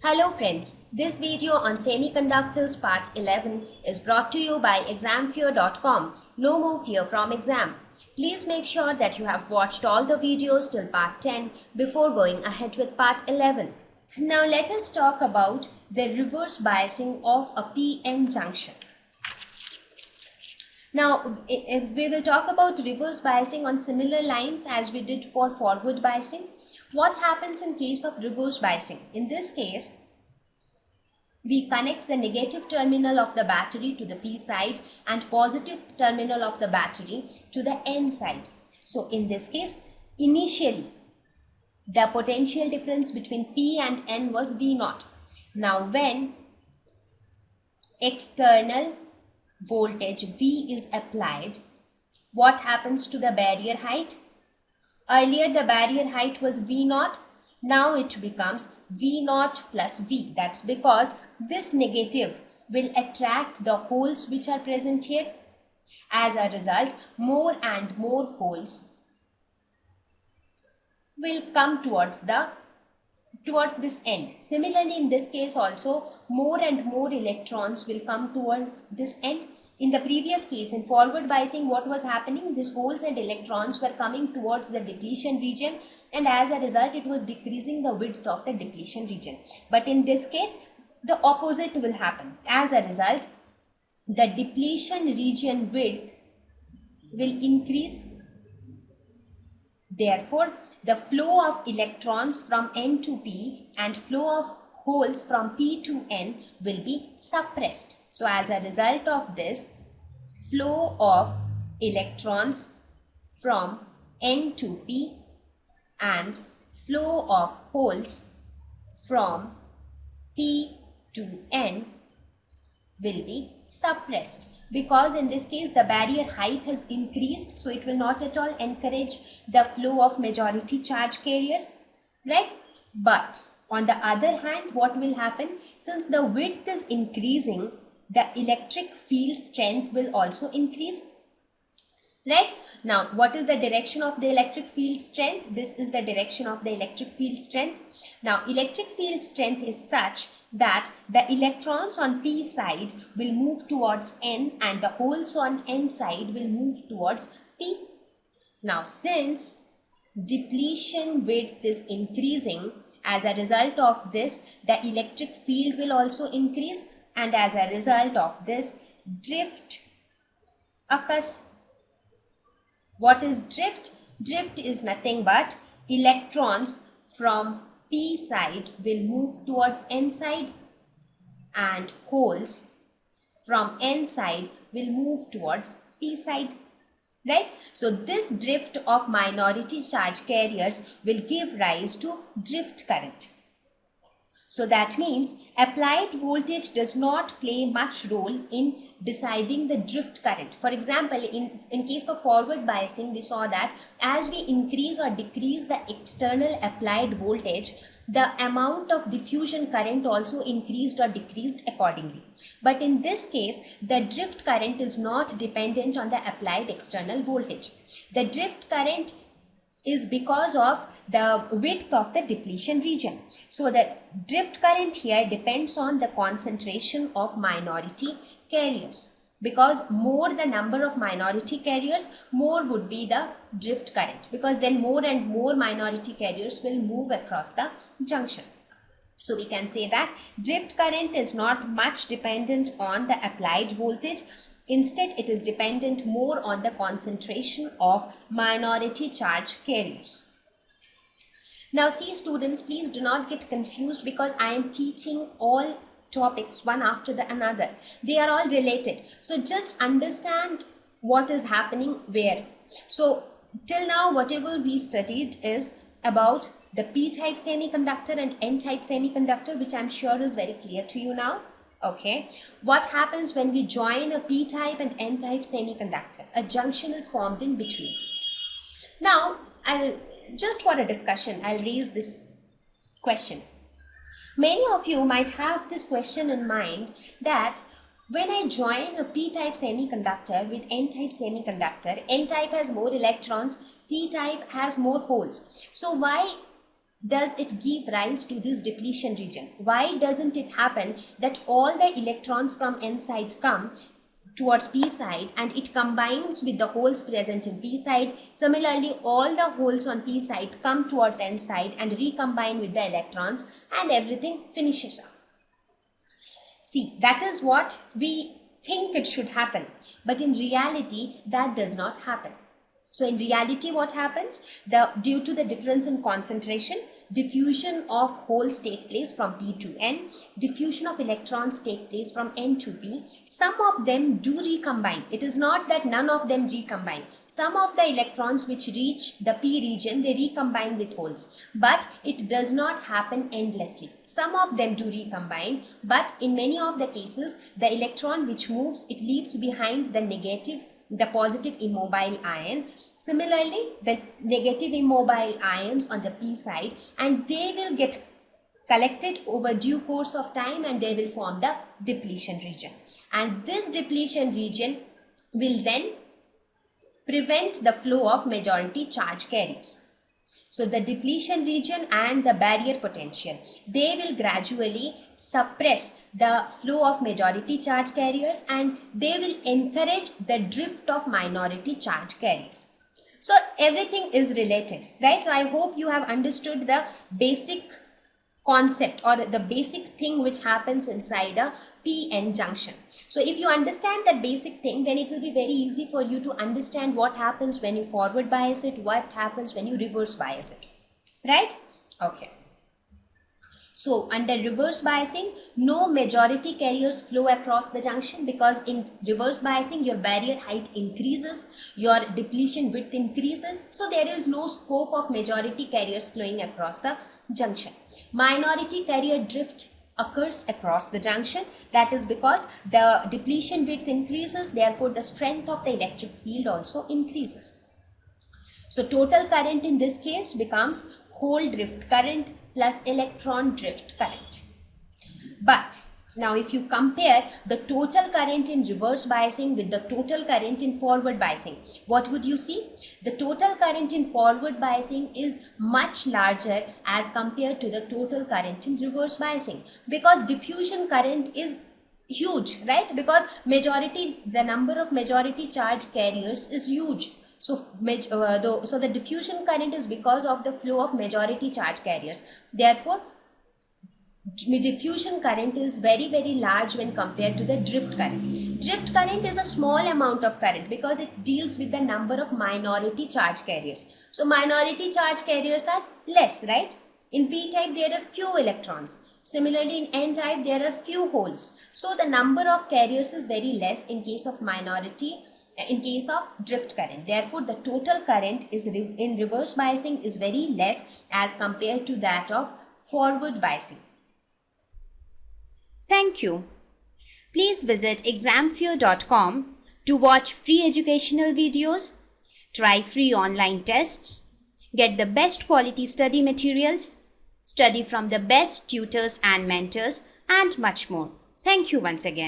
Hello friends, this video on Semiconductors Part 11 is brought to you by examfear.com. No more fear from exam. Please make sure that you have watched all the videos till Part 10 before going ahead with Part 11. Now let us talk about the reverse biasing of a PN junction. Now we will talk about reverse biasing on similar lines as we did for forward biasing. What happens in case of reverse biasing? In this case, we connect the negative terminal of the battery to the P side and positive terminal of the battery to the N side. So in this case, initially, the potential difference between P and N was V0. Now when external voltage V is applied, what happens to the barrier height? Earlier the barrier height was V0, now it becomes V0 plus V. That's because this negative will attract the holes which are present here. As a result, more and more holes will come towards this end. Similarly, in this case also, more and more electrons will come towards this end. In the previous case, in forward biasing, what was happening? These holes and electrons were coming towards the depletion region, and as a result, it was decreasing the width of the depletion region. But in this case, the opposite will happen. As a result, the depletion region width will increase. Therefore, the flow of electrons from N to P and flow of holes from P to N will be suppressed. So as a result of this, flow of electrons from N to P and flow of holes from P to N will be suppressed, because in this case the barrier height has increased, so it will not at all encourage the flow of majority charge carriers, right? But on the other hand, what will happen? Since the width is increasing, the electric field strength will also increase, right? Now, what is the direction of the electric field strength? This is the direction of the electric field strength. Now, electric field strength is such that the electrons on P side will move towards N and the holes on N side will move towards P. Now, since depletion width is increasing, as a result of this, the electric field will also increase, and as a result of this, drift occurs. What is drift? Drift is nothing but electrons from P side will move towards N side and holes from N side will move towards P side, right? So this drift of minority charge carriers will give rise to drift current. So that means applied voltage does not play much role in deciding the drift current. For example, in case of forward biasing, we saw that as we increase or decrease the external applied voltage, the amount of diffusion current also increased or decreased accordingly. But in this case, the drift current is not dependent on the applied external voltage. The drift current is because of the width of the depletion region. So the drift current here depends on the concentration of minority carriers, because more the number of minority carriers, more would be the drift current, because then more and more minority carriers will move across the junction. So we can say that drift current is not much dependent on the applied voltage. Instead, it is dependent more on the concentration of minority charge carriers. Now see students, please do not get confused, because I am teaching all topics one after the another. They are all related. So just understand what is happening where. So till now, whatever we studied is about the P-type semiconductor and N-type semiconductor, which I'm sure is very clear to you now. Okay, what happens when we join a P-type and N-type semiconductor? A junction is formed in between. Now, just for a discussion, I'll raise this question. Many of you might have this question in mind, that when I join a P-type semiconductor with N-type semiconductor, N-type has more electrons, P-type has more holes. So why does it give rise to this depletion region? Why doesn't it happen that all the electrons from n side come towards p side and it combines with the holes present in p side? Similarly, all the holes on p side come towards n side and recombine with the electrons, and everything finishes up. See, that is what we think it should happen, but in reality that does not happen. So in reality what happens? Due to the difference in concentration, diffusion of holes take place from p to n, diffusion of electrons take place from n to p. Some of them do recombine. It is not that none of them recombine. Some of the electrons which reach the p region, they recombine with holes, but it does not happen endlessly. Some of them do recombine, but in many of the cases the electron which moves, it leaves behind the positive immobile ion. Similarly, the negative immobile ions on the p side, and they will get collected over due course of time and they will form the depletion region. And this depletion region will then prevent the flow of majority charge carriers. So the depletion region and the barrier potential, they will gradually suppress the flow of majority charge carriers and they will encourage the drift of minority charge carriers. So everything is related, right? So I hope you have understood the basic concept or the basic thing which happens inside a p-n junction. So if you understand that basic thing, then it will be very easy for you to understand what happens when you forward bias it, what happens when you reverse bias it, right? Okay. So under reverse biasing, no majority carriers flow across the junction, because in reverse biasing your barrier height increases, your depletion width increases, so there is no scope of majority carriers flowing across the junction. Minority carrier drift occurs across the junction. That is because the depletion width increases, therefore the strength of the electric field also increases. So total current in this case becomes hole drift current plus electron drift current. But now if you compare the total current in reverse biasing with the total current in forward biasing, what would you see? The total current in forward biasing is much larger as compared to the total current in reverse biasing, because diffusion current is huge, right? Because the number of majority charge carriers is huge. So the diffusion current is because of the flow of majority charge carriers. Therefore, diffusion current is very, very large when compared to the drift current. Drift current is a small amount of current because it deals with the number of minority charge carriers. So minority charge carriers are less, right? In p-type there are few electrons. Similarly in n-type there are few holes. So the number of carriers is very less in case of drift current. Therefore, the total current in reverse biasing is very less as compared to that of forward biasing. Thank you. Please visit examfear.com to watch free educational videos, try free online tests, get the best quality study materials, study from the best tutors and mentors, and much more. Thank you once again.